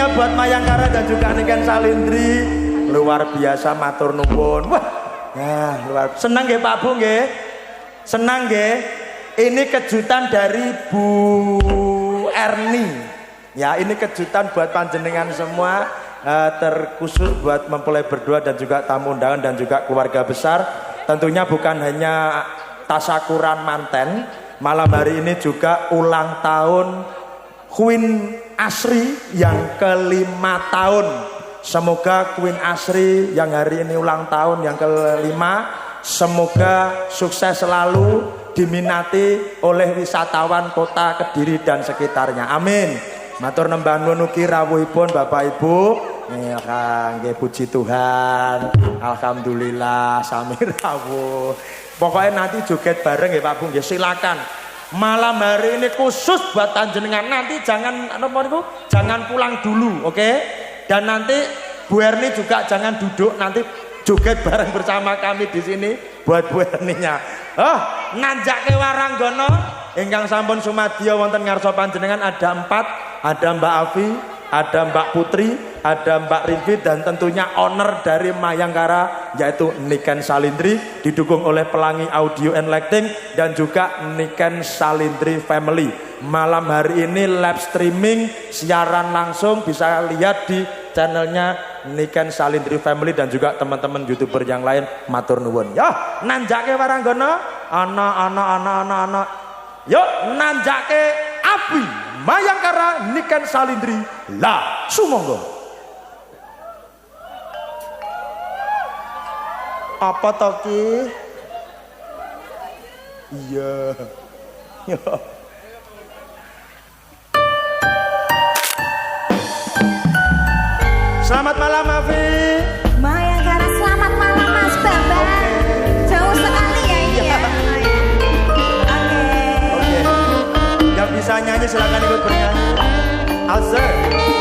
Iya buat Mayangkara dan juga Niken Salindri luar biasa matur nuwun. Wah, ya luar senang nggih Pak Bu nggih. Senang nggih. Ini kejutan dari Bu Erni. Ya, ini kejutan buat panjenengan semua, terkhusus buat mempelai berdua dan juga tamu undangan dan juga keluarga besar. Tentunya bukan hanya tasakuran manten, malam hari ini juga ulang tahun Queen Asri yang ke-5 tahun. Semoga Queen Asri yang hari ini ulang tahun yang ke-5 semoga sukses selalu, diminati oleh wisatawan kota Kediri dan sekitarnya. Amin. Matur nembah nuwun ugi rawuhipun Bapak Ibu. Nggih puji Tuhan. Alhamdulillah sami rawuh. Pokoknya nanti joget bareng ya Pak Bu nggih, silakan. Malam hari ini khusus buat panjenengan, nanti jangan jangan pulang dulu, oke? Dan nanti Bu Erni juga jangan duduk, nanti joget bareng bersama kami di sini buat Bu Erninya. Oh, nanjake waranggono ingkang sampun sumadya wonten ngarsa panjenengan ada 4, ada Mbak Afi, ada Mbak Putri, ada Mbak Rivi, dan tentunya owner dari Mayangkara yaitu Niken Salindri, didukung oleh Pelangi Audio and Lighting dan juga Niken Salindri Family. Malam hari ini live streaming siaran langsung, bisa lihat di channelnya Niken Salindri Family dan juga teman-teman YouTuber yang lain. Matur nuwun. Ya, nanjake waranggono ana. Yuk nanjake api Mayangkara Niken Salindri lah sumangga. Apa toki? Iya. Selamat malam Afi. Mayangkara, selamat malam Mas Bambang. Jauh sekali ya ini ya. Oke. Yang bisa nyanyi silakan ikut bernyanyi. Alzer.